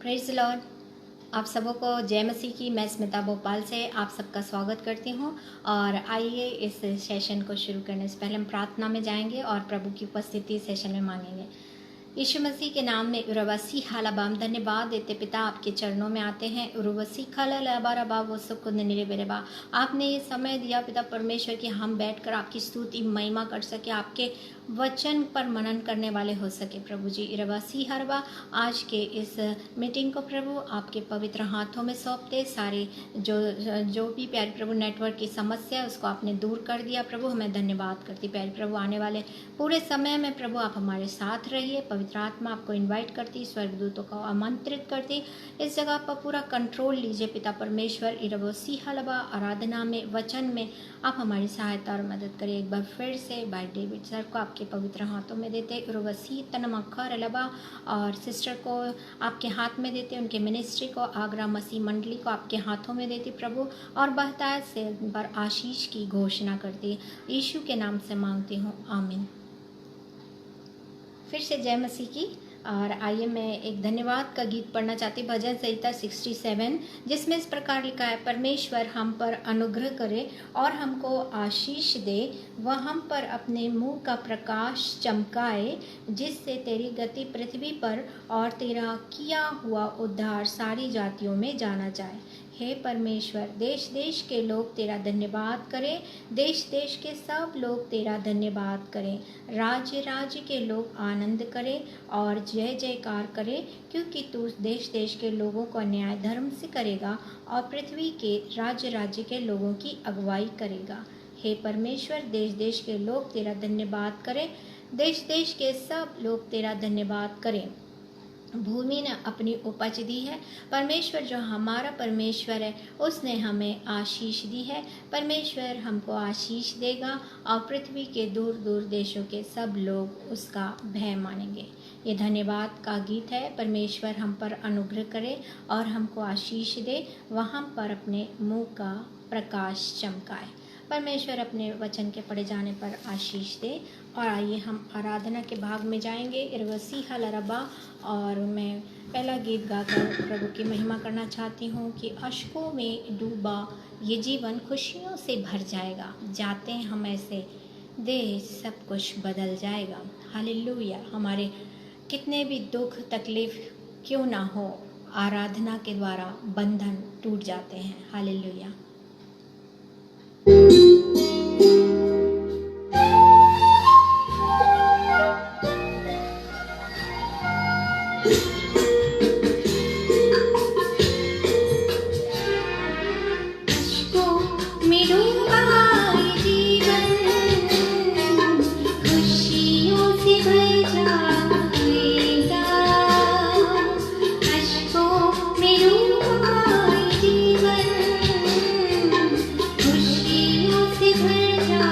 Praise the Lord. आप सबों को जय मसीह की। मैं स्मिता भोपाल से आप सबका स्वागत करती हूँ। और आइए इस सेशन को शुरू करने से पहले हम प्रार्थना में जाएंगे और प्रभु की उपस्थिति सेशन में मांगेंगे। यीशु मसीह के नाम में उर्वशी हालाबाम धन्यवाद देते पिता, आपके चरणों में आते हैं। उर्वशी खाला लाबा रबा वो सुकुन निरेबेरेबा, आपने ये समय दिया पिता परमेश्वर कि हम बैठकर आपकी स्तुति महिमा कर सके, आपके वचन पर मनन करने वाले हो सके। प्रभु जी इरवासी हरबा आज के इस मीटिंग को प्रभु आपके पवित्र हाथों में सौंपते। सारे जो भी प्यारे प्रभु नेटवर्क की समस्या है उसको आपने दूर कर दिया। प्रभु हमें धन्यवाद करती प्यारे प्रभु। आने वाले पूरे समय में प्रभु आप हमारे साथ रहिए। पवित्र आत्मा आपको इनवाइट करती, स्वर्गदूतों को आमंत्रित करती। इस जगह पर पूरा कंट्रोल लीजिए पिता परमेश्वर। इरवसी हलबा आराधना में, वचन में आप हमारी सहायता और मदद करिए। एक बार फिर से भाई डेविड सर को आपके पवित्र हाथों में देते। उर्वशी तनमखर लबा और सिस्टर को आपके हाथ में देते, उनके मिनिस्ट्री को, आगरा मसीह मंडली को आपके हाथों में देती प्रभु। और बहुतायत से उन पर आशीष की घोषणा करती। यीशु के नाम से मांगती हूँ, आमीन। फिर से जय मसीह की। और आइए मैं एक धन्यवाद का गीत पढ़ना चाहती, भजन संहिता 67, जिसमें इस प्रकार लिखा है, परमेश्वर हम पर अनुग्रह करे और हमको आशीष दे, वह हम पर अपने मुंह का प्रकाश चमकाए, जिससे तेरी गति पृथ्वी पर और तेरा किया हुआ उद्धार सारी जातियों में जाना जाए। हे परमेश्वर, देश देश के लोग तेरा धन्यवाद करें, देश देश के सब लोग तेरा धन्यवाद करें। राज्य राज्य के लोग आनंद करें और जय जयकार करें, क्योंकि तू देश देश के लोगों को न्याय धर्म से करेगा और पृथ्वी के राज्य राज्य के लोगों की अगुवाई करेगा। हे परमेश्वर, देश देश के लोग तेरा धन्यवाद करें, देश देश के सब लोग तेरा धन्यवाद करें। भूमि ने अपनी उपज दी है। परमेश्वर जो हमारा परमेश्वर है उसने हमें आशीष दी है। परमेश्वर हमको आशीष देगा और पृथ्वी के दूर दूर देशों के सब लोग उसका भय मानेंगे। ये धन्यवाद का गीत है। परमेश्वर हम पर अनुग्रह करे और हमको आशीष दे, वह हम पर अपने मुंह का प्रकाश चमकाए। परमेश्वर अपने वचन के पढ़े जाने पर आशीष दे। और आइए हम आराधना के भाग में जाएंगे। इरवसी हलरबा, और मैं पहला गीत गाकर प्रभु की महिमा करना चाहती हूँ कि अश्कों में डूबा ये जीवन खुशियों से भर जाएगा, जाते हैं हम ऐसे देश सब कुछ बदल जाएगा। हालेलुया। हमारे कितने भी दुख तकलीफ क्यों ना हो, आराधना के द्वारा बंधन टूट जाते हैं। हालेलुया। खुशियों से भर जा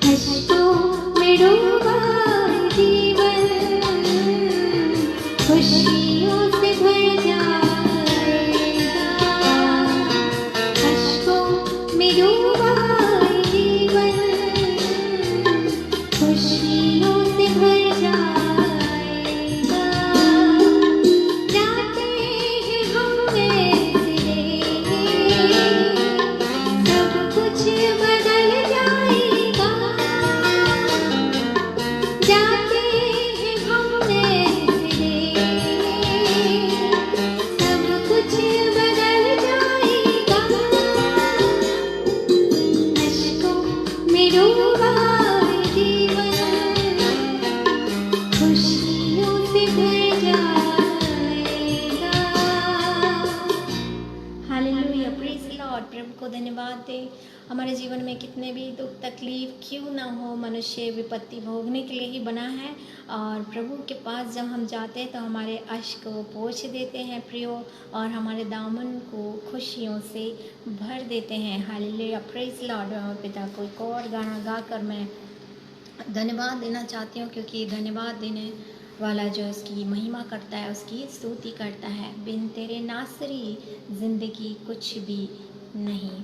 अश्कों में डूबा जीवन खुशियों से भर जाएगा। अश्कों में डूबा जीवन खुशियों से भर जाएगा। जाते हैं हम ऐसे सब कुछ बदल जाएगा। जाते हैं हम ऐसे सब कुछ बदल जाएगा। अश्कों में डूबा जीवन खुशियों से भर जाएगा। Hallelujah, praise the lord. प्रभु को धन्यवाद दे। हमारे जीवन में कितने भी दुख तकलीफ क्यों ना हो, मनुष्य विपत्ति भोगने के लिए ही बना है। और प्रभु के पास जब हम जाते हैं तो हमारे अश्क को पोंछ देते हैं प्रियो, और हमारे दामन को खुशियों से भर देते हैं। Hallelujah, praise the Lord. और पिता को एक और गाना गाकर मैं धन्यवाद देना चाहती हूँ, क्योंकि धन्यवाद देने वाला जो उसकी महिमा करता है, उसकी स्तुति करता है। बिन तेरे नासरी जिंदगी कुछ भी नहीं।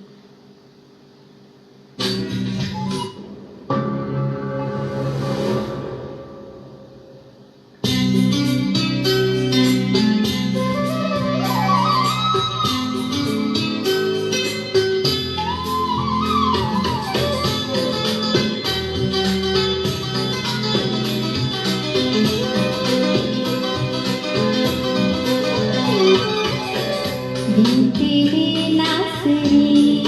बिन तेरे नासरी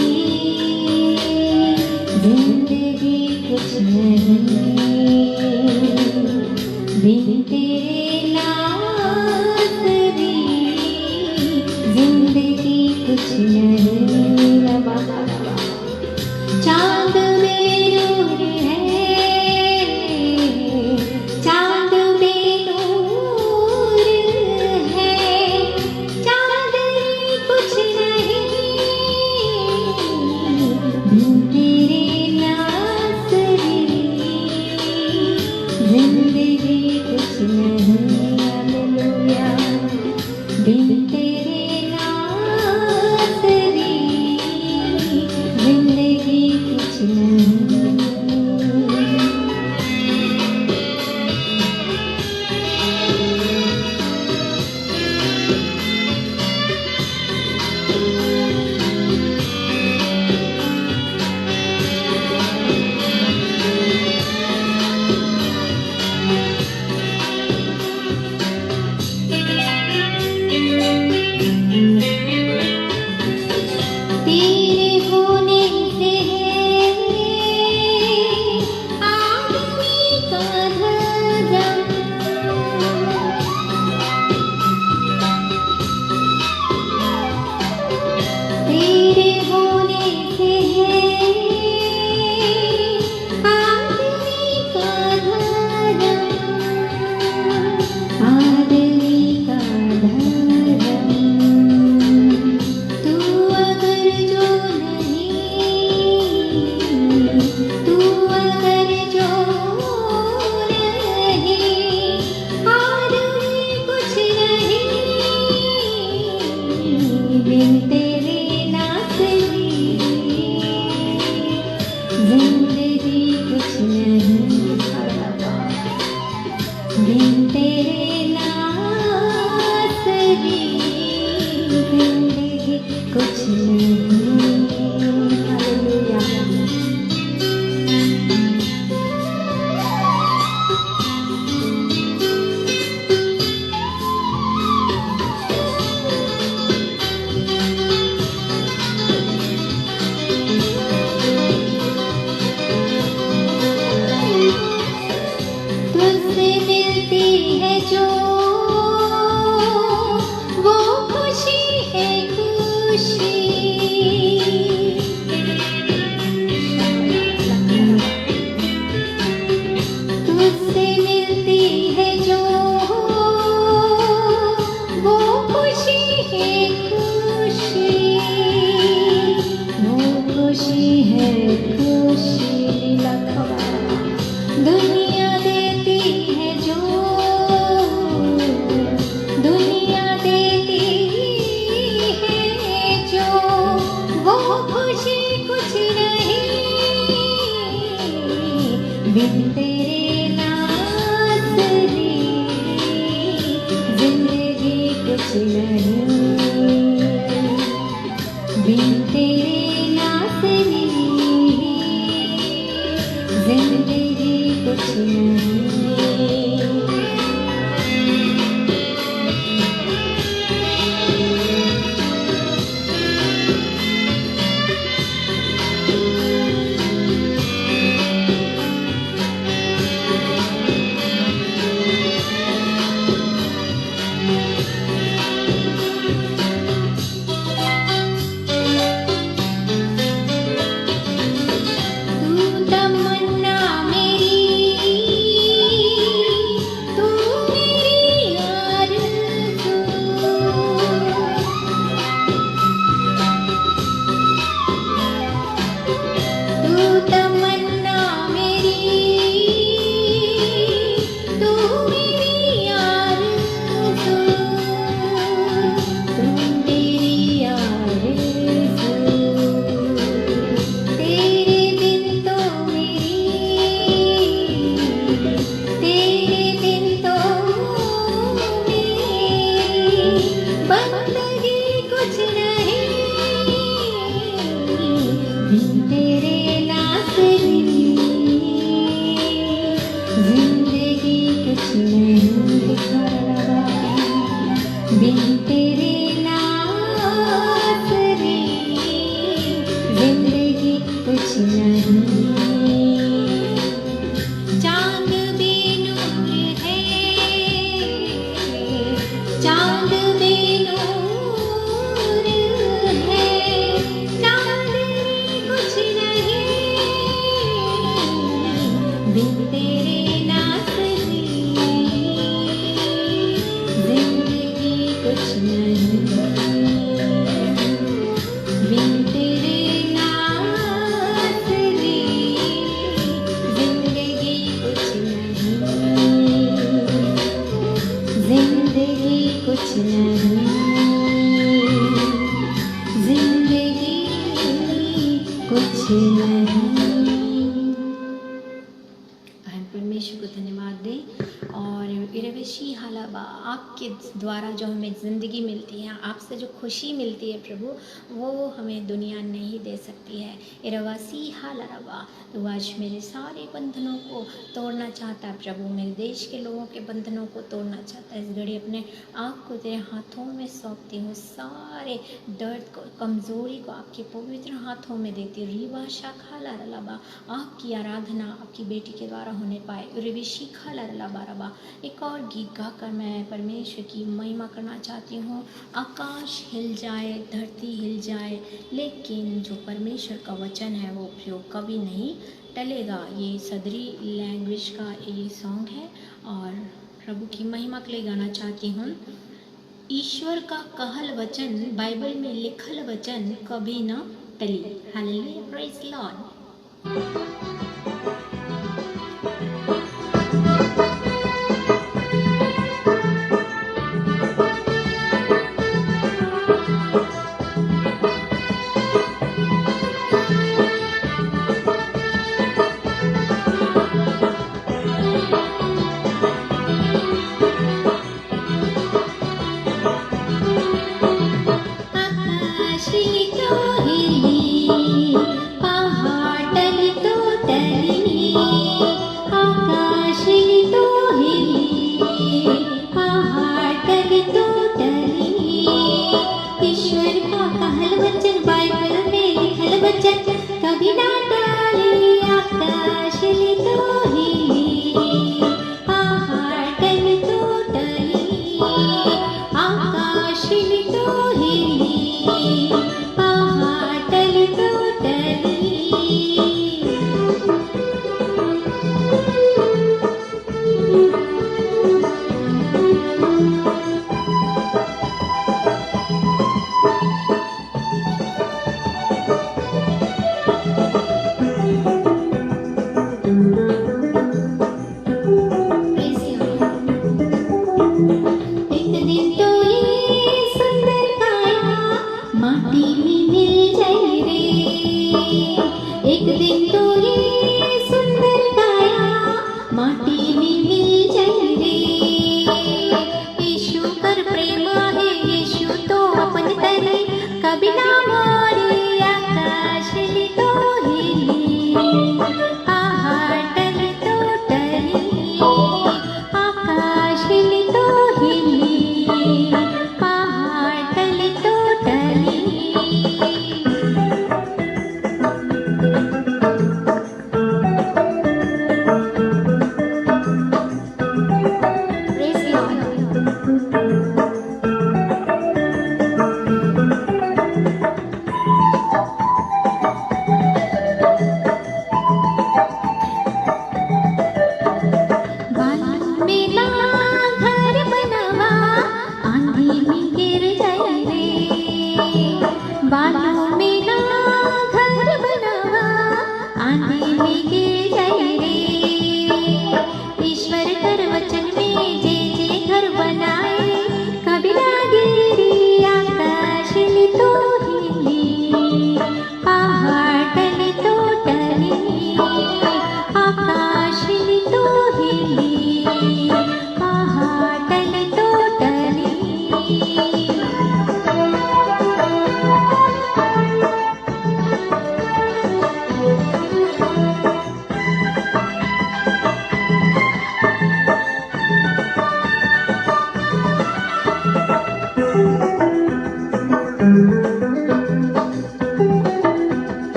बिन तेरे नासरी जिंदगी कुछ नहीं, बिन तेरे नासरी जिंदगी कुछ नहीं। परमेश्वर को धन्यवाद दें। और इरवेशी हालाबा आपके द्वारा जो हमें ज़िंदगी मिलती है, आपसे जो खुशी मिलती है प्रभु, वो हमें दुनिया नहीं दे सकती है। इरवासी हालाबा तो आज मेरे सारे बंधनों को तोड़ना चाहता है प्रभु, मेरे देश के लोगों के बंधनों को तोड़ना चाहता है। इस घड़ी अपने आप को तेरे हाथों में सौंपती हूँ, सारे दर्द को, कमज़ोरी को आपके पवित्र हाथों में देती हूँ। रीवा शाखा लाबा आपकी आराधना आपकी बेटी के द्वारा होने पाए। रिविशी खाला लाबा रबा एक और गीत गाकर मैं परमेश्वर की महिमा करना चाहती हूँ। आकाश हिल जाए, धरती हिल जाए, लेकिन जो परमेश्वर का वचन है वो उपयोग कभी नहीं टलेगा। ये सदरी लैंग्वेज का ये सॉन्ग है और प्रभु की महिमा के लिए गाना चाहती हूँ। ईश्वर का कहल वचन, बाइबल में लिखल वचन कभी न टली। Hallelujah, praise Lord. पहाड़ टल तो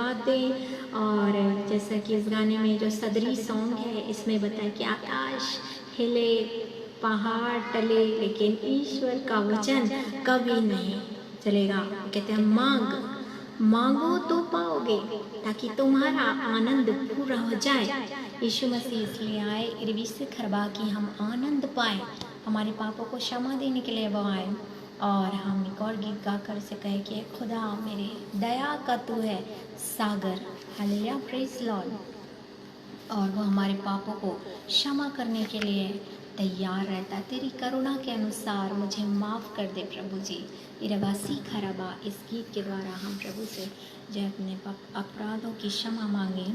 धन्यवाद दें। और जैसा कि इस गाने में जो सदरी सॉन्ग है इसमें बताया कि आकाश हिले पहाड़ टले लेकिन ईश्वर का वचन कभी नहीं चलेगा। कहते हैं मांगो तो पाओगे ताकि तुम्हारा आनंद पूरा हो जाए। यीशु मसीह इसलिए आए इरवी से खरबा कि हम आनंद पाए, हमारे पापों को क्षमा देने के लिए वो आए। और हम एक और गीत गाकर से कहे कि खुदा मेरे दया का तू है सागर, हालेलुया, प्रेज लॉर्ड। और वो हमारे पापों को क्षमा करने के लिए तैयार रहता। तेरी करुणा के अनुसार मुझे माफ़ कर दे प्रभु जी। इरवासी खराबा इस गीत के द्वारा हम प्रभु से जो अपने अपराधों की क्षमा मांगे।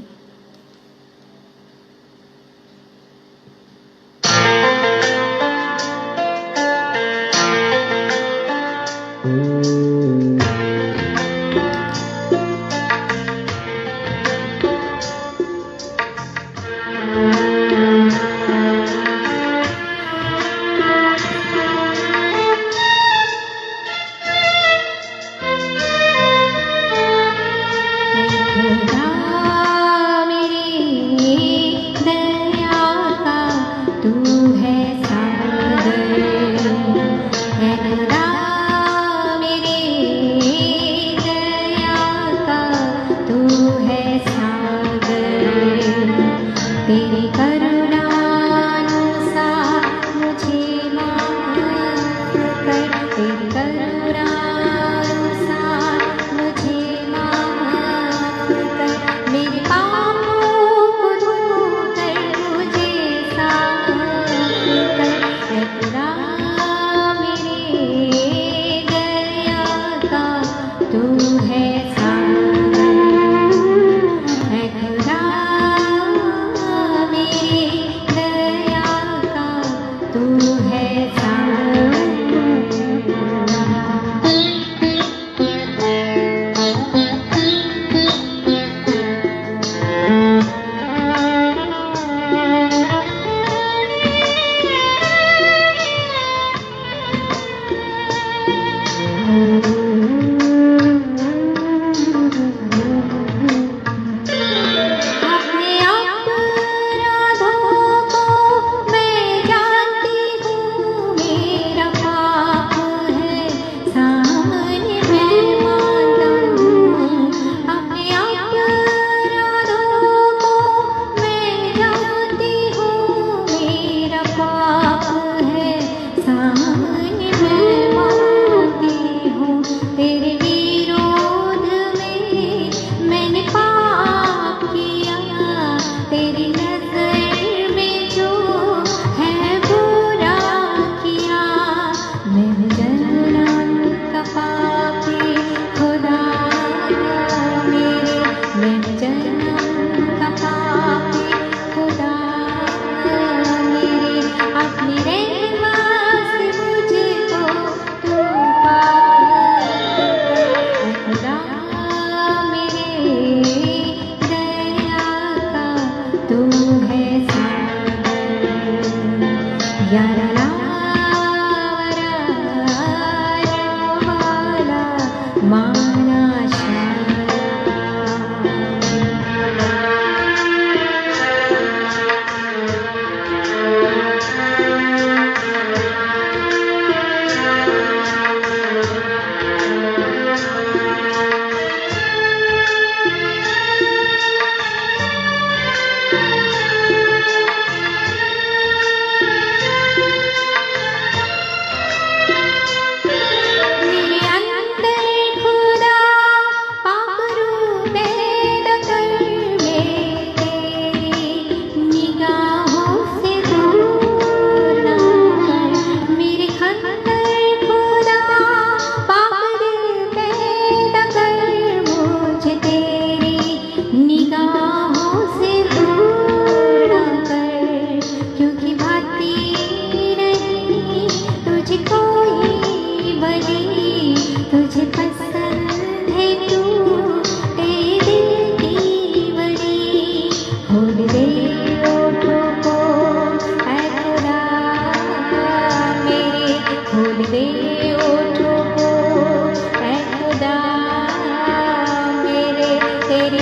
तेरी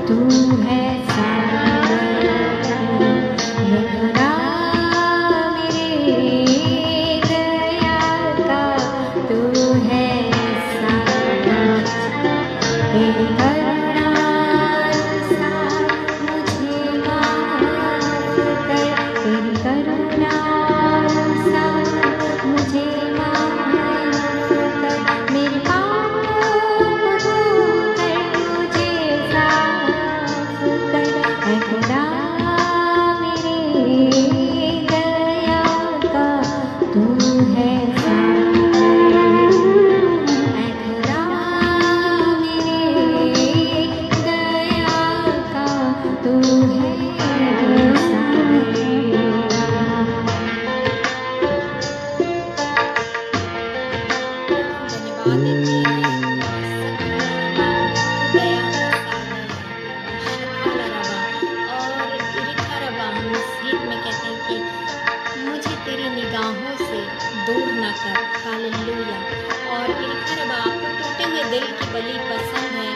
तू है सागर, यहोवा मेरे दया का तू है सागर। तेरी करुणा अनुसार मुझे माफ कर, तेरी करुणा अनुसार मुझे माफ कर, मेरे पापों को धोकर मुझे साफ कर। ऐ खुदा मेरे दया का तू है सागर, ऐ खुदा मेरे दया का तू है सागर। धन्यवाद देते हैं दया का सागर और इरिखा हम इस गीत में कहते हैं कि मुझे तेरी निगाहों से दूर न कर। हालेलुया। और इरिखा आपको टूटे हुए दिल की बलि पसंद है।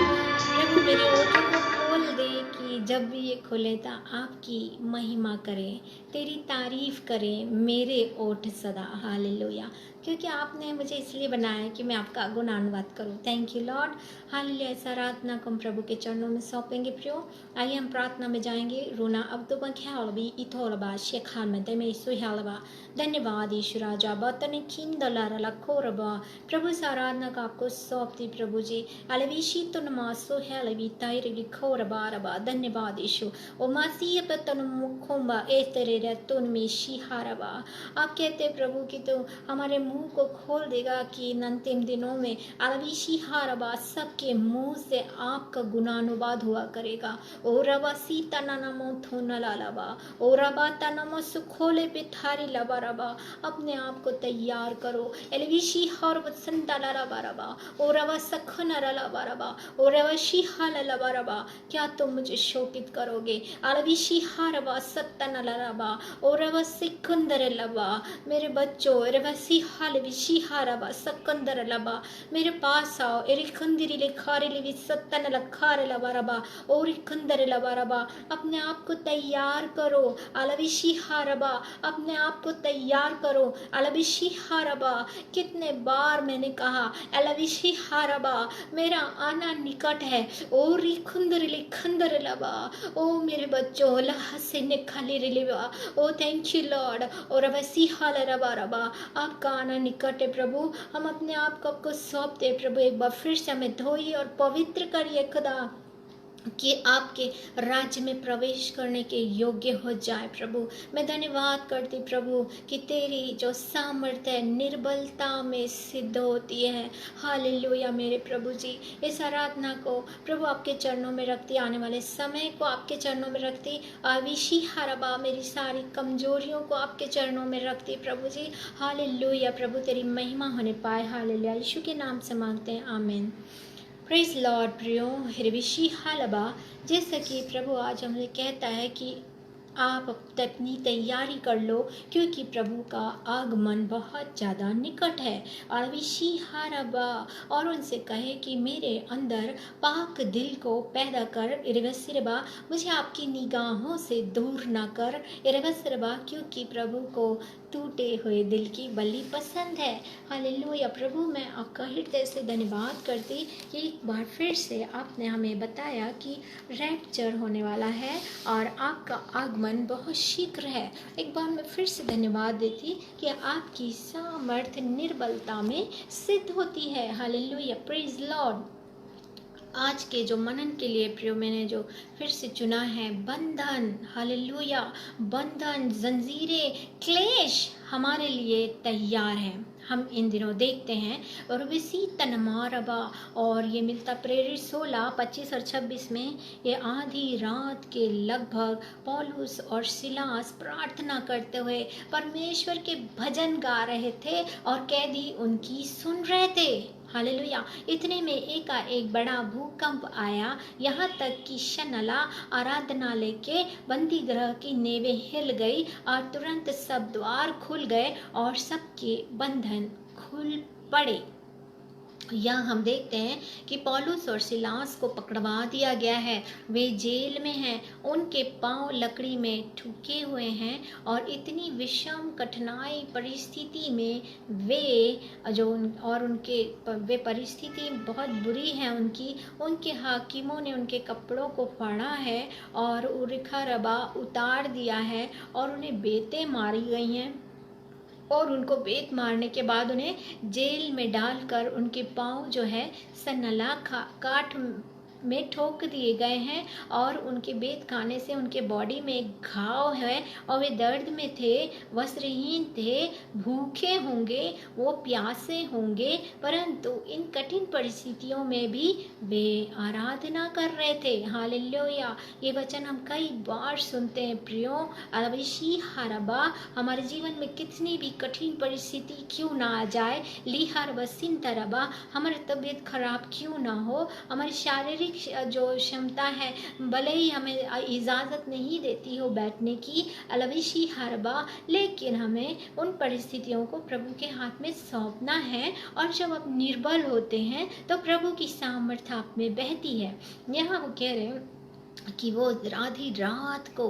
प्रभु मेरे ओठों को खोल दे कि जब भी ये खुले तो आपकी महिमा करें, तेरी तारीफ करें मेरे ओठ सदा। हालेलुया। क्योंकि आपने मुझे इसलिए बनाया है कि मैं आपका गुणानुवाद करूं। Thank you Lord. हालेलुया। इस आराधना को हम प्रभु के चरणों में सौंपेंगे। प्रियो आइए हम प्रार्थना में जाएंगे। रोना अब तो बख्यालबी इथोलबा शेखान में दे में सुहालबा। धन्यवाद यीशु राजा बतने खिंदला खोरबा। प्रभु इस आराधना का आपको सौंपती प्रभु जी। अलविशी तो नमा सुहालबी तायरी खोरबा रबा। धन्यवाद यीशु। ओ मसीह पतन मुखोंबा ए तेरे रतुन में शिहारबा। आप कहते प्रभु की तो हमारे मुंह को खोल देगा कि इन अंतिम दिनों में अलविशी हारबा सबके मुंह से आपका गुणानुवाद हुआ करेगा। ओ रबा सीता नमो थोनलालबा। ओ रबा तनमो सुखोले पिठारी लबा रबा। अपने आप को तैयार करो। एलविशी हरब संतलालबा रबा। ओ रबा सखनरलबा रबा। ओ रबा शिहाललबा रबा। क्या तुम मुझे शोकित करोगे? अलविशी हारबा सत्तनलबा। ओ रबा सिकुंदरलबा। मेरे बच्चों रबा हालविशीहारबा सकंदर लबा मेरे पास आओ। एरिखंदिरी लिखारे लिवि सत्तन लखारे लबा रबा। ओरिखंदर लबा रबा। अपने आप को तैयार करो। अलविशीहारबा अपने आप को तैयार करो। अलविशीहारबा कितने बार मैंने कहा अलविशीहारबा मेरा आना निकट है। ओरिखंदर लिखंदर लबा। ओ मेरे बच्चों लहसे निखाले लिवा। ओ थैंक यू लॉर्ड। और अवसीहाल रबा रबा आपका आना निकट है प्रभु। हम अपने आप को आपको सौंपते प्रभु। एक बार फिर से हमें धोइए और पवित्र करिए खुदा कि आपके राज्य में प्रवेश करने के योग्य हो जाए प्रभु। मैं धन्यवाद करती प्रभु कि तेरी जो सामर्थ्य है निर्बलता में सिद्ध होती है। हालेलुया मेरे प्रभु जी। इस आराधना को प्रभु आपके चरणों में रखती, आने वाले समय को आपके चरणों में रखती, आविशी हरबा मेरी सारी कमजोरियों को आपके चरणों में रखती प्रभु जी। हालेलुया प्रभु तेरी महिमा होने पाए। हालेलुया यीशु के नाम से मांगते हैं, आमीन। Praise Lord. प्रियो हिरविशी हालबा जैसा कि प्रभु आज हमें कहता है कि आप अपनी तैयारी कर लो क्योंकि प्रभु का आगमन बहुत ज़्यादा निकट है। अलविशी हारबा और उनसे कहे कि मेरे अंदर पाक दिल को पैदा कर। इरवसिरबा मुझे आपकी निगाहों से दूर ना कर। इरवसिरबा क्योंकि प्रभु को टूटे हुए दिल की बलि पसंद है। हालेलुया प्रभु मैं आपका हृदय से धन्यवाद करती कि एक बार फिर से आपने हमें बताया कि रैप्चर होने वाला है और आपका आगमन बहुत शीघ्र है। एक बार मैं फिर से धन्यवाद देती कि आपकी सामर्थ्य निर्बलता में सिद्ध होती है। Hallelujah praise Lord. आज के जो मनन के लिए प्रियो मैंने जो फिर से चुना है बंधन। हालेलुया बंधन जंजीरें क्लेश हमारे लिए तैयार है। हम इन दिनों देखते हैं और विसी तनमारबा और ये मिलता प्रेरित 16, 25 और 26 में ये आधी रात के लगभग पौलुस और सिलास प्रार्थना करते हुए परमेश्वर के भजन गा रहे थे और कैदी उनकी सुन रहे थे। हालेलुया। इतने में एकाएक बड़ा भूकंप आया, यहाँ तक कि शनला आराधनालय के बंदी गृह की नेवें हिल गई और तुरंत सब द्वार खुल गए और सबके बंधन खुल पड़े। यहाँ हम देखते हैं कि पौलुस और सिलास को पकड़वा दिया गया है। वे जेल में हैं, उनके पांव लकड़ी में ठुके हुए हैं और इतनी विषम कठिनाई परिस्थिति में वे परिस्थिति बहुत बुरी है उनके हाकिमों ने उनके कपड़ों को फाड़ा है और उरिखा रबा उतार दिया है और उन्हें बेतें मारी गई हैं और उनको बेत मारने के बाद उन्हें जेल में डालकर उनके पाँव जो है सनला काठ में ठोक दिए गए हैं और उनके बेत खाने से उनके बॉडी में एक घाव है और वे दर्द में थे, वस्त्रहीन थे, भूखे होंगे, वो प्यासे होंगे, परंतु इन कठिन परिस्थितियों में भी वे आराधना कर रहे थे। हालेलुया। ये वचन हम कई बार सुनते हैं प्रियो। अविशी हरबा, हमारे जीवन में कितनी भी कठिन परिस्थिति क्यों ना आ जाए, लिहर वसिन तरबा, हमारी तबीयत खराब क्यों ना हो, हमारी शारीरिक जो क्षमता है भले ही हमें इजाज़त नहीं देती हो बैठने की, अलविशी हरबा, लेकिन हमें उन परिस्थितियों को प्रभु के हाथ में सौंपना है। और जब आप निर्बल होते हैं तो प्रभु की सामर्थ्य आप में बहती है। यहाँ वो कह रहे हैं कि वो आधी रात को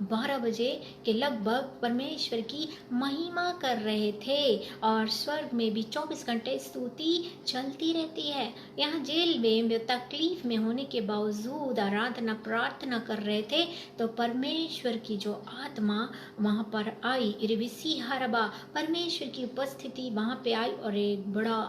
12 बजे के लगभग परमेश्वर की महिमा कर रहे थे और स्वर्ग में भी 24 घंटे स्तुति चलती रहती है। यहाँ जेल में वे तकलीफ में होने के बावजूद आराधना प्रार्थना कर रहे थे तो परमेश्वर की जो आत्मा वहाँ पर आई, इरविसी हरबा, परमेश्वर की उपस्थिति वहाँ पे आई और एक बड़ा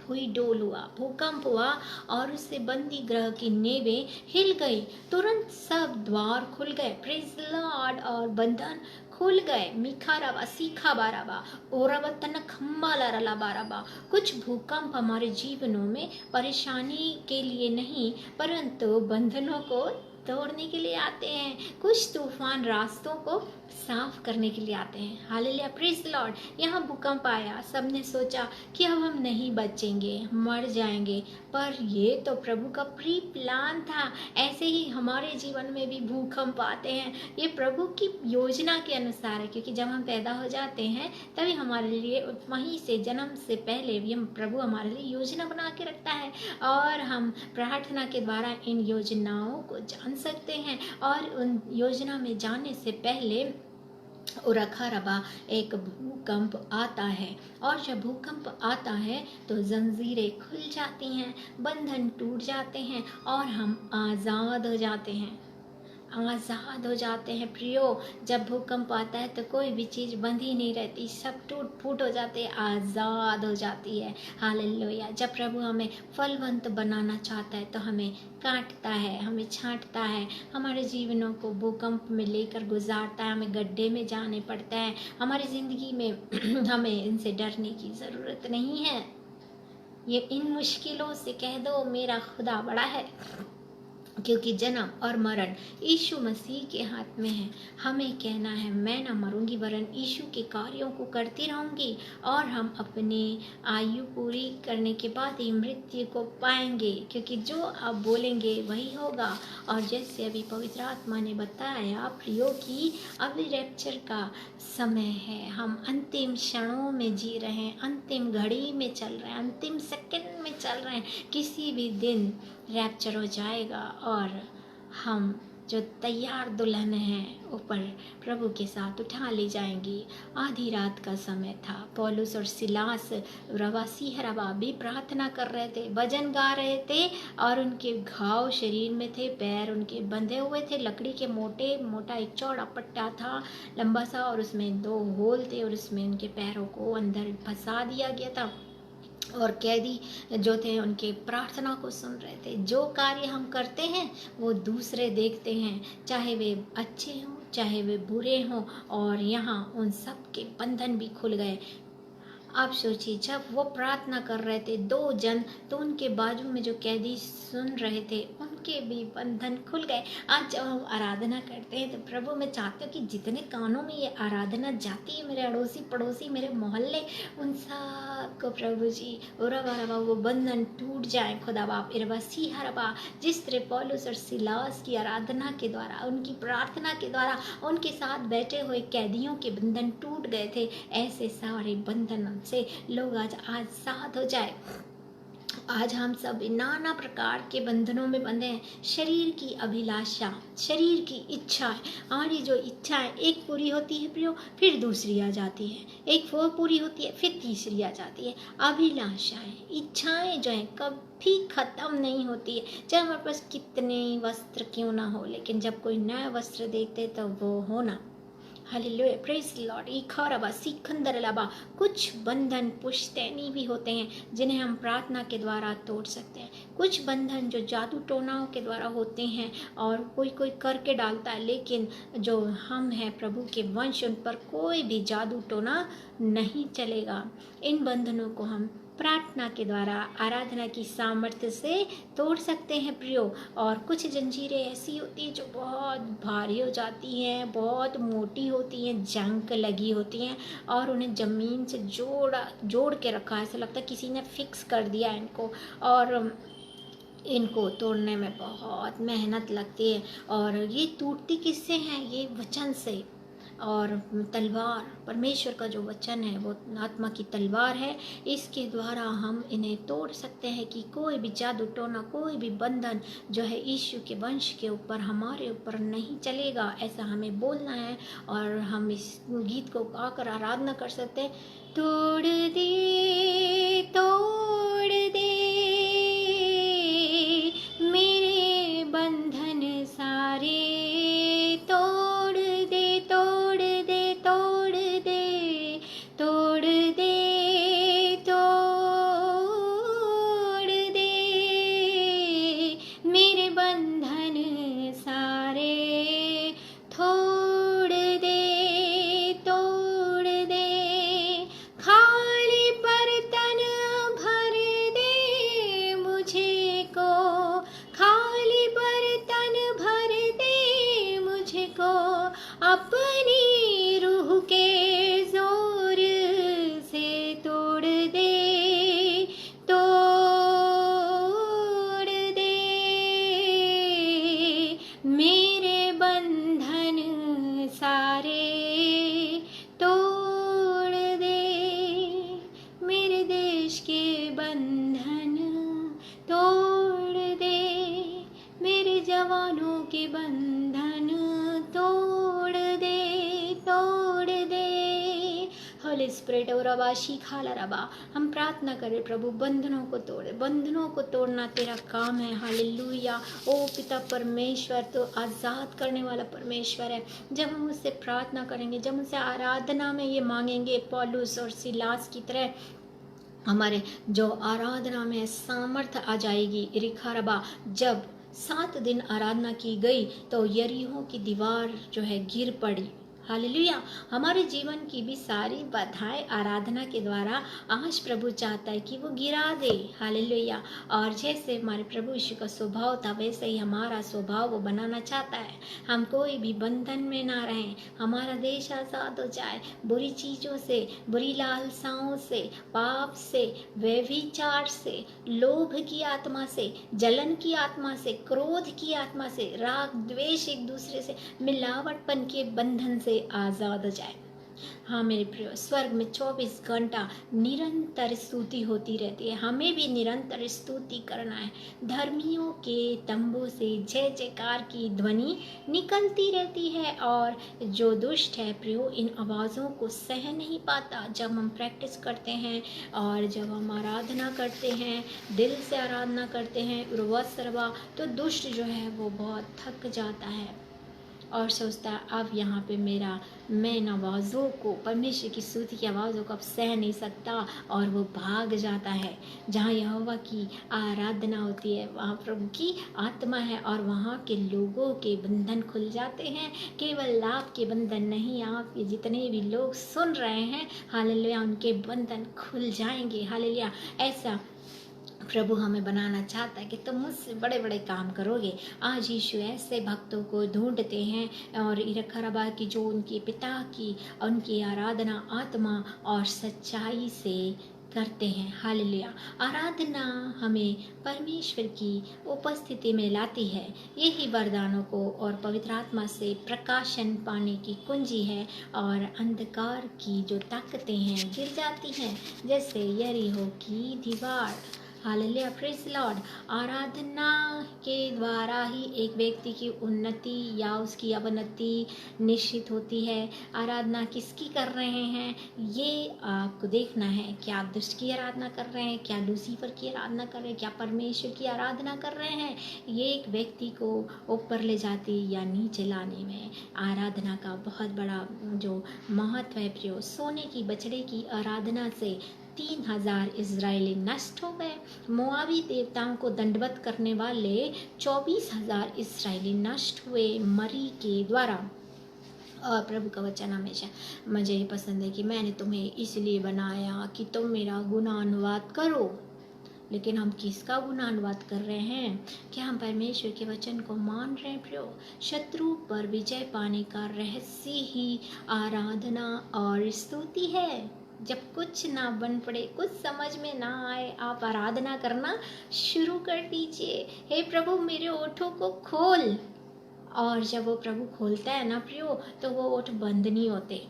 हुई डोल हुआ, भूकंप हुआ और उससे बंदी ग्रह की नेवें हिल गई। तुरंत सब द्वार खुल गए, प्रेज लॉर्ड, और बंधन खुल गए। मिखा रबा सीखा बाराबा ओरावतन खम्बा लरला बाराबा। कुछ भूकंप हमारे जीवनों में परेशानी के लिए नहीं परंतु बंधनों को तोड़ने के लिए आते हैं। कुछ तूफान रास्तों को साफ करने के लिए आते हैं। Hallelujah, praise Lord. यहाँ भूकंप आया, सबने सोचा कि अब हम नहीं बचेंगे, मर जाएंगे, पर ये तो प्रभु का प्री प्लान था। ऐसे ही हमारे जीवन में भी भूकंप आते हैं, ये प्रभु की योजना के अनुसार है, क्योंकि जब हम पैदा हो जाते हैं तभी हमारे लिए वहीं से जन्म से पहले भी प्रभु हमारे लिए योजना बना के रखता है और हम प्रार्थना के द्वारा इन योजनाओं को जान सकते हैं। और उन योजना में जाने से पहले उरखा रबा एक भूकंप आता है और जब भूकंप आता है तो जंजीरें खुल जाती हैं, बंधन टूट जाते हैं और हम आज़ाद हो जाते हैं, आज़ाद हो जाते हैं प्रियो। जब भूकंप आता है तो कोई भी चीज़ बंधी नहीं रहती, सब टूट फूट हो जाते हैं, आज़ाद हो जाती है। हालेलुया। जब प्रभु हमें फलवंत बनाना चाहता है तो हमें काटता है, हमें छांटता है, हमारे जीवनों को भूकंप में लेकर गुजारता है, हमें गड्ढे में जाने पड़ता है। हमारी ज़िंदगी में हमें इनसे डरने की ज़रूरत नहीं है। ये इन मुश्किलों से कह दो मेरा खुदा बड़ा है, क्योंकि जन्म और मरण यीशु मसीह के हाथ में है। हमें कहना है मैं ना मरूंगी वरन यीशु के कार्यों को करती रहूंगी और हम अपनी आयु पूरी करने के बाद ही मृत्यु को पाएंगे, क्योंकि जो आप बोलेंगे वही होगा। और जैसे अभी पवित्र आत्मा ने बताया प्रियो की अभी रैप्चर का समय है, हम अंतिम क्षणों में जी रहे हैं, अंतिम घड़ी में चल रहे हैं, अंतिम सेकंड में चल रहे हैं। किसी भी दिन रैप्चर हो जाएगा और हम जो तैयार दुल्हन हैं ऊपर प्रभु के साथ उठा ली जाएंगी। आधी रात का समय था, पौलुस और सिलास रवासी हरबा भी प्रार्थना कर रहे थे, भजन गा रहे थे और उनके घाव शरीर में थे, पैर उनके बंधे हुए थे, लकड़ी के मोटा एक चौड़ा पट्टा था लंबा सा और उसमें 2 होल थे और उसमें उनके पैरों को अंदर फंसा दिया गया था। और कैदी जो थे उनके प्रार्थना को सुन रहे थे। जो कार्य हम करते हैं वो दूसरे देखते हैं, चाहे वे अच्छे हों चाहे वे बुरे हों, और यहाँ उन सब के बंधन भी खुल गए। आप सोचिए जब वो प्रार्थना कर रहे थे 2 जन, तो उनके बाजू में जो कैदी सुन रहे थे उनके भी बंधन खुल गए। आज जब हम आराधना करते हैं तो प्रभु मैं चाहती हूँ कि जितने कानों में ये आराधना जाती है, मेरे अड़ोसी पड़ोसी मेरे मोहल्ले, उन सब को प्रभु जी उरवा वो बंधन टूट जाए। खुदा बाप इरवसी हरबा, जिस तरह पौलुस और सिलास की आराधना के द्वारा, उनकी प्रार्थना के द्वारा उनके साथ बैठे हुए कैदियों के बंधन टूट गए थे, ऐसे सारे बंधन से लोग आज आज़ाद हो जाए। आज हम सब नाना प्रकार के बंधनों में बंधे हैं। शरीर की अभिलाषा, शरीर की इच्छाएं, हमारी जो इच्छाएं एक पूरी होती है प्रियो, फिर दूसरी आ जाती है, एक वो पूरी होती है, फिर तीसरी आ जाती है। अभिलाषाएं, इच्छाएं जो है कभी खत्म नहीं होती है, चाहे हमारे पास कितने वस्त्र क्यों ना हो, लेकिन जब कोई नया वस्त्र देखते तो वो होना। Hallelujah, praise lord. इखारबा सिकंदरलाबा, कुछ बंधन पुश्तैनी भी होते हैं जिन्हें हम प्रार्थना के द्वारा तोड़ सकते हैं। कुछ बंधन जो जादू टोनाओं के द्वारा होते हैं और कोई कोई करके डालता है, लेकिन जो हम हैं प्रभु के वंश, उन पर कोई भी जादू टोना नहीं चलेगा। इन बंधनों को हम प्रार्थना के द्वारा, आराधना की सामर्थ्य से तोड़ सकते हैं प्रियो। और कुछ जंजीरें ऐसी होती हैं जो बहुत भारी हो जाती हैं, बहुत मोटी होती हैं, जंग लगी होती हैं और उन्हें ज़मीन से जोड़ के रखा है, ऐसा लगता है किसी ने फिक्स कर दिया इनको, और इनको तोड़ने में बहुत मेहनत लगती है। और ये टूटती किससे हैं? ये वचन से। और तलवार, परमेश्वर का जो वचन है वो आत्मा की तलवार है, इसके द्वारा हम इन्हें तोड़ सकते हैं कि कोई भी जादू टोना, कोई भी बंधन जो है यीशु के वंश के ऊपर, हमारे ऊपर नहीं चलेगा, ऐसा हमें बोलना है। और हम इस गीत को गाकर आराधना कर सकते हैं। तोड़ दे मेरे बंधन सारे, तोड़ दे तोड़ दे तोड़ दे तोड़ दे तोड़ दे मेरे बंधन सारे, तोड़ दे तोड़ दे। खाली बर्तन भर दे मुझे को, खाली बर्तन भर दे मुझे को, अपनी रूह के जोर से तोड़ दे तोड़ दे मेरे बंधन सारे, तोड़ दे मेरे देश के बंधन, तोड़ दे मेरे जवानों के बंधन, तोड़ दे तोड़ दे। होली स्पिरिट और आवाशी खाला रबा, हम प्रार्थना करें प्रभु बंधनों को तोड़े, बंधनों को तोड़ना तेरा काम है। हालेलुया। ओ पिता परमेश्वर, तो आज़ाद करने वाला परमेश्वर है। जब हम उससे प्रार्थना करेंगे, जब उससे आराधना में ये मांगेंगे, पौलुस और सिलास की तरह हमारे जो आराधना में सामर्थ आ जाएगी। रिखारबा, जब 7 दिन आराधना की गई तो यरीहो की दीवार जो है गिर पड़ी। हालेलुया। हमारे जीवन की भी सारी बाधाएं आराधना के द्वारा आज प्रभु चाहता है कि वो गिरा दे। हालेलुया। और जैसे हमारे प्रभु यीशु का स्वभाव था, वैसे ही हमारा स्वभाव वो बनाना चाहता है। हम कोई भी बंधन में ना रहें, हमारा देश आज़ाद हो जाए बुरी चीज़ों से, बुरी लालसाओं से, पाप से, व्यभिचार से, लोभ की आत्मा से, जलन की आत्मा से, क्रोध की आत्मा से, राग द्वेष, एक दूसरे से मिलावटपन के बंधन से आज़ाद हो जाए। हाँ मेरे प्रिय, स्वर्ग में 24 घंटा निरंतर स्तुति होती रहती है। हमें भी निरंतर स्तुति करना है। धर्मियों के तंबू से जय जयकार की ध्वनि निकलती रहती है और जो दुष्ट है प्रियो इन आवाज़ों को सह नहीं पाता। जब हम प्रैक्टिस करते हैं और जब हम आराधना करते हैं, दिल से आराधना करते हैं उर्वस्रवा, तो दुष्ट जो है वो बहुत थक जाता है और सोचता है अब यहाँ पे मैं इन आवाज़ों को, परमेश्वर की स्तुति की आवाज़ों को अब सह नहीं सकता, और वो भाग जाता है। जहाँ यहोवा की आराधना होती है वहाँ प्रभु की आत्मा है और वहाँ के लोगों के बंधन खुल जाते हैं। केवल लाभ के बंधन नहीं, आप ये जितने भी लोग सुन रहे हैं, हालेलुया, उनके बंधन खुल जाएंगे। हालेलुया। ऐसा प्रभु हमें बनाना चाहता है कि तुम मुझसे बड़े बड़े काम करोगे। आज यीशु ऐसे भक्तों को ढूंढते हैं और इरखरबा की जो उनके पिता की उनकी आराधना आत्मा और सच्चाई से करते हैं। हालेलुया। आराधना हमें परमेश्वर की उपस्थिति में लाती है। यही वरदानों को और पवित्र आत्मा से प्रकाशन पाने की कुंजी है और अंधकार की जो ताकतें हैं गिर जाती हैं, जैसे यरीहो की दीवार। Hallelujah, praise Lord. आराधना के द्वारा ही एक व्यक्ति की उन्नति या उसकी अवनति निश्चित होती है। आराधना किसकी कर रहे हैं ये आपको देखना है। क्या आप दुष्ट की आराधना कर रहे हैं, क्या लूसीफर की आराधना कर रहे हैं, क्या परमेश्वर की आराधना कर रहे हैं। ये एक व्यक्ति को ऊपर ले जाती या नीचे लाने में आराधना का बहुत बड़ा जो महत्व है प्रियो। सोने की बछड़े की आराधना से 3000 इजरायली नष्ट हो गए। मोआबी देवताओं को दंडवत करने वाले 24,000 इजरायली नष्ट हुए मरी के द्वारा। और प्रभु का वचन हमेशा मुझे ये पसंद है कि मैंने तुम्हें इसलिए बनाया कि तुम मेरा गुणानुवाद करो। लेकिन हम किसका गुणानुवाद कर रहे हैं? क्या हम परमेश्वर के वचन को मान रहे हैं प्रियो? शत्रु पर विजय पाने का रहस्य ही आराधना और स्तुति है। जब कुछ ना बन पड़े, कुछ समझ में ना आए, आप आराधना करना शुरू कर दीजिए। हे प्रभु मेरे ओठों को खोल। और जब वो प्रभु खोलता है ना प्रियो, तो वो ओठ बंद नहीं होते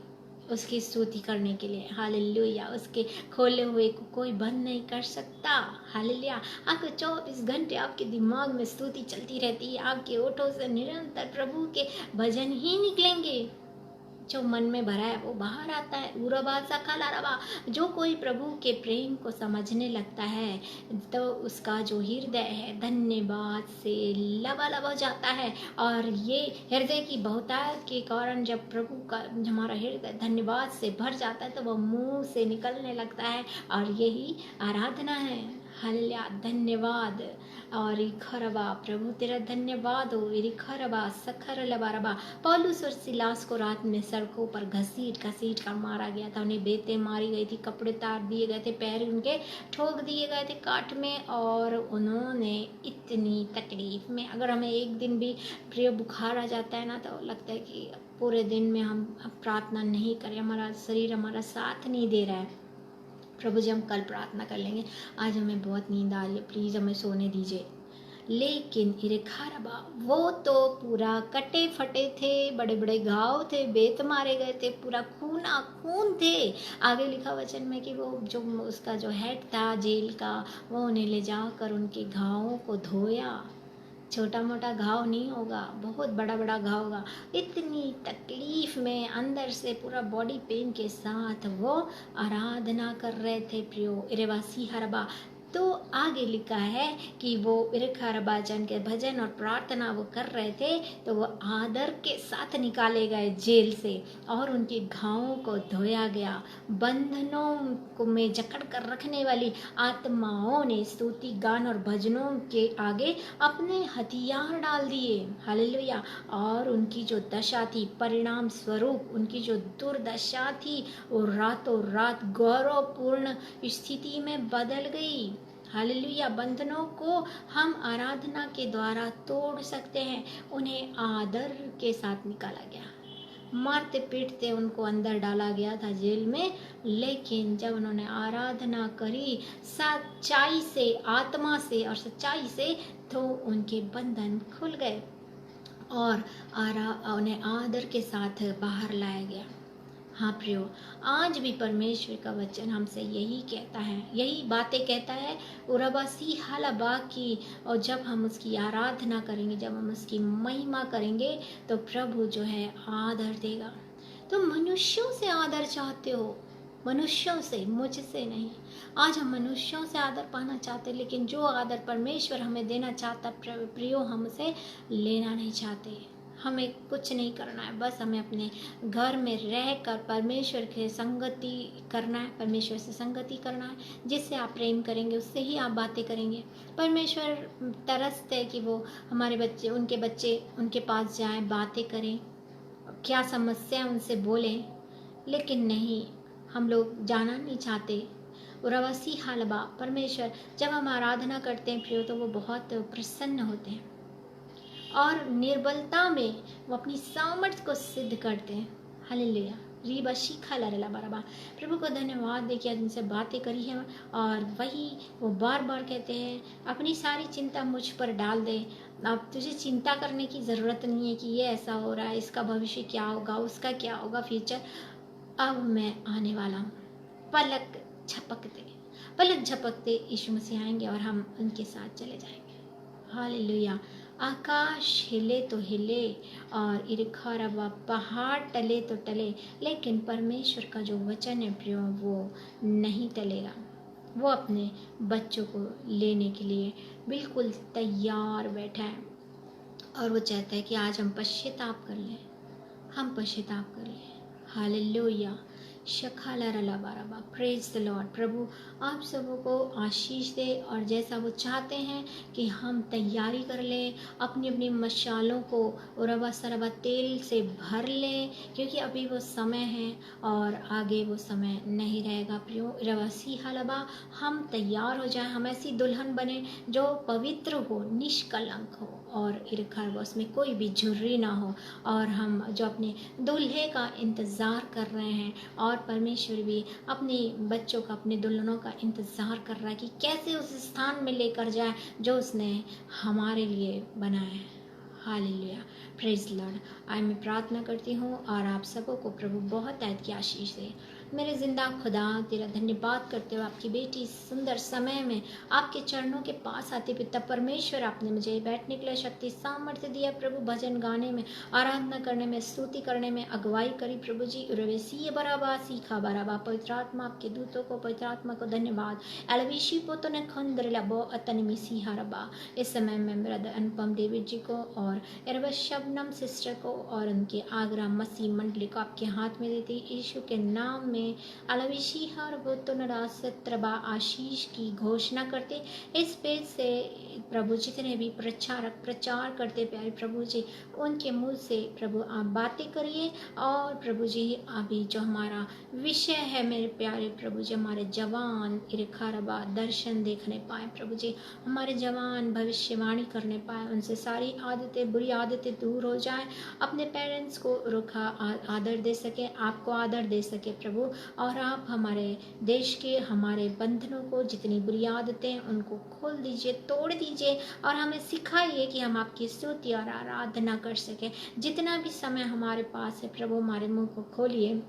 उसकी स्तुति करने के लिए। हालेलुया, उसके खोले हुए को कोई बंद नहीं कर सकता। हालेलुया, आपको 24 घंटे आपके दिमाग में स्तुति चलती रहती है। आपके ओठों से निरंतर प्रभु के भजन ही निकलेंगे। जो मन में भरा है वो बाहर आता है। उरबा सखला रबा। जो कोई प्रभु के प्रेम को समझने लगता है तो उसका जो हृदय है धन्यवाद से लबालब हो जाता है। और ये हृदय की बहुतायत के कारण जब प्रभु का हमारा हृदय धन्यवाद से भर जाता है तो वह मुंह से निकलने लगता है। और यही आराधना है। हालेलुया, धन्यवाद। और खरबा, प्रभु तेरा धन्यवाद हो। खरबा सखर लबारबा। पौलुस और सिलास को रात में सड़कों पर घसीट घसीट कर मारा गया था। उन्हें बेतें मारी गई थी, कपड़े तार दिए गए थे, पैर उनके ठोक दिए गए थे काट में। और उन्होंने इतनी तकलीफ में, अगर हमें एक दिन भी प्रिय बुखार आ जाता है ना तो लगता है कि पूरे दिन में हम प्रार्थना नहीं करें, हमारा शरीर हमारा साथ नहीं दे रहा है। प्रभु जी हम कल प्रार्थना कर लेंगे, आज हमें बहुत नींद आ रही है, प्लीज़ हमें सोने दीजिए। लेकिन इरेखारबा वो तो पूरा कटे फटे थे, बड़े बड़े घाव थे, बेत मारे गए थे, पूरा खूना खून थे। आगे लिखा वचन में कि वो जो उसका जो हेड था जेल का, वो उन्हें ले जाकर उनके घावों को धोया। छोटा मोटा घाव नहीं होगा, बहुत बड़ा बड़ा घाव होगा। इतनी तकलीफ में अंदर से पूरा बॉडी पेन के साथ वो आराधना कर रहे थे प्रियो। इरेवासी हरबा। तो आगे लिखा है कि वो इरखारबाजन के भजन और प्रार्थना वो कर रहे थे तो वो आदर के साथ निकाले गए जेल से और उनके घावों को धोया गया। बंधनों को में जकड़ कर रखने वाली आत्माओं ने स्तुति गान और भजनों के आगे अपने हथियार डाल दिए। हालेलुया। और उनकी जो दशा थी, परिणाम स्वरूप उनकी जो दुर्दशा थी वो रातों रात गौरवपूर्ण स्थिति में बदल गई। हालेलुया। बंधनों को हम आराधना के द्वारा तोड़ सकते हैं। उन्हें आदर के साथ निकाला गया, मारते पीटते उनको अंदर डाला गया था जेल में। लेकिन जब उन्होंने आराधना करी सच्चाई से, आत्मा से और सच्चाई से, तो उनके बंधन खुल गए और उन्हें आदर के साथ बाहर लाया गया। हाँ प्रियो, आज भी परमेश्वर का वचन हमसे यही कहता है, यही बातें कहता है उरबासी हालाबा की। और जब हम उसकी आराधना करेंगे, जब हम उसकी महिमा करेंगे तो प्रभु जो है आदर देगा। तो मनुष्यों से आदर चाहते हो, मनुष्यों से, मुझसे नहीं। आज हम मनुष्यों से आदर पाना चाहते, लेकिन जो आदर परमेश्वर हमें देना चाहता प्रियो, हम उसे लेना नहीं चाहते। हमें कुछ नहीं करना है, बस हमें अपने घर में रहकर परमेश्वर के संगति करना है, परमेश्वर से संगति करना है। जिससे आप प्रेम करेंगे उससे ही आप बातें करेंगे। परमेश्वर तरसते हैं कि वो हमारे बच्चे, उनके बच्चे उनके पास जाएं, बातें करें, क्या समस्या है उनसे बोलें। लेकिन नहीं, हम लोग जाना नहीं चाहते। उरवासी हालबा, परमेश्वर जब हम आराधना करते हैं प्रियो तो वो बहुत प्रसन्न होते हैं और निर्बलता में वो अपनी सामर्थ्य को सिद्ध करते हैं। हालेलुया। रीबा शीखा लरेला बराबा। प्रभु को धन्यवाद दे कि आज उनसे बातें करी है और वही वो बार बार कहते हैं अपनी सारी चिंता मुझ पर डाल दे। अब तुझे चिंता करने की ज़रूरत नहीं है कि ये ऐसा हो रहा है, इसका भविष्य क्या होगा, उसका क्या होगा फ्यूचर। अब मैं आने वाला हूँ, पलक झपकते पलक झपकते यीशु मसीह आएंगे और हम उनके साथ चले जाएंगे। हालेलुया। आकाश हिले तो हिले और इरखा रवा पहाड़ टले तो टले, लेकिन परमेश्वर का जो वचन है प्रियो वो नहीं टलेगा। वो अपने बच्चों को लेने के लिए बिल्कुल तैयार बैठा है और वो चाहता है कि आज हम पश्चाताप कर लें, हम पश्चाताप कर लें। हालेलुया। शखाला रला बाराबा। Praise the lord. प्रभु आप सबों को आशीष दे और जैसा वो चाहते हैं कि हम तैयारी कर लें, अपनी अपनी मशालों को रवा सरवा तेल से भर लें, क्योंकि अभी वो समय है और आगे वो समय नहीं रहेगा। प्रियो रवा सीहालबा, हम तैयार हो जाएं, हम ऐसी दुल्हन बने जो पवित्र हो, निष्कलंक हो और इरखा उसमें कोई भी झुर्री ना हो, और हम जो अपने दूल्हे का इंतज़ार कर रहे हैं और परमेश्वर भी अपने बच्चों का, अपने दुल्हनों का इंतज़ार कर रहा है कि कैसे उस स्थान में लेकर जाए जो उसने हमारे लिए बनाया है। हालेलुया। Praise Lord. आज मैं प्रार्थना करती हूँ और आप सबों को प्रभु बहुत ऐद की आशीष दे। मेरे जिंदा खुदा तेरा धन्यवाद करते हुए आपकी बेटी इस सुंदर समय में आपके चरणों के पास आते पिता परमेश्वर, आपने मुझे बैठने के लिए शक्ति सामर्थ्य दिया प्रभु, भजन गाने में, आराधना करने में, स्तुति करने में अगुवाई करी प्रभु जी। रवेसी बराबा सीखा बराबा। पवित्र आत्मा आपके दूतों को, पवित्र आत्मा को धन्यवाद। एलविशी पोतो ने खंदर लबो अतन मिसी हरबा। इस समय में ब्रदर अनुपम डेविड जी को और शबनम सिस्टर को और उनके आगरा मसीह मंडली को आपके हाथ में देते यीशु के नाम में अलविशी हर बोतनरासत्रबा आशीष की घोषणा करते। इस पेज से प्रभु जितने भी प्रचारक प्रचार करते प्यारे प्रभु जी, उनके मुंह से प्रभु आप बातें करिए। और प्रभु जी अभी जो हमारा विषय है मेरे प्यारे प्रभु जी, हमारे जवान इरखारबा दर्शन देखने पाए प्रभु जी, हमारे जवान भविष्यवाणी करने पाए, उनसे सारी आदतें, बुरी आदतें दूर हो जाए, अपने पेरेंट्स को रुखा आदर दे सके, आपको आदर दे सके प्रभु। और आप हमारे देश के, हमारे बंधनों को, जितनी बुरी आदतें उनको खोल दीजिए, तोड़ दीजिए और हमें सिखाइए कि हम आपकी स्तुति और आराधना कर सके। जितना भी समय हमारे पास है प्रभु, हमारे मुंह को खोलिए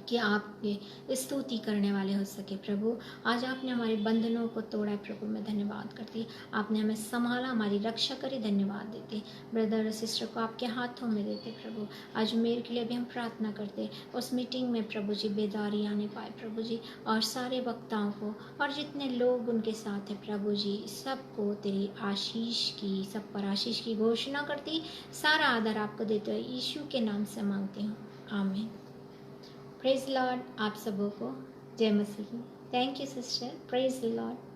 कि आपके स्तुति करने वाले हो सके प्रभु। आज आपने हमारे बंधनों को तोड़ा प्रभु, मैं धन्यवाद करती। आपने हमें संभाला, हमारी रक्षा करी, धन्यवाद देते। ब्रदर और सिस्टर को आपके हाथों में देते प्रभु। आज मेरे के लिए भी हम प्रार्थना करते, उस मीटिंग में प्रभु जी बेदारी आने पाए प्रभु जी, और सारे वक्ताओं को और जितने लोग उनके साथ हैं प्रभु जी, सबको तेरी आशीष की, सब पर आशीष की घोषणा करती। सारा आदर आपको देते हुए यीशु के नाम से मांगती हूँ, आमीन। Praise lord. आप सबों को जय मसीह। Thank you sister. Praise Lord.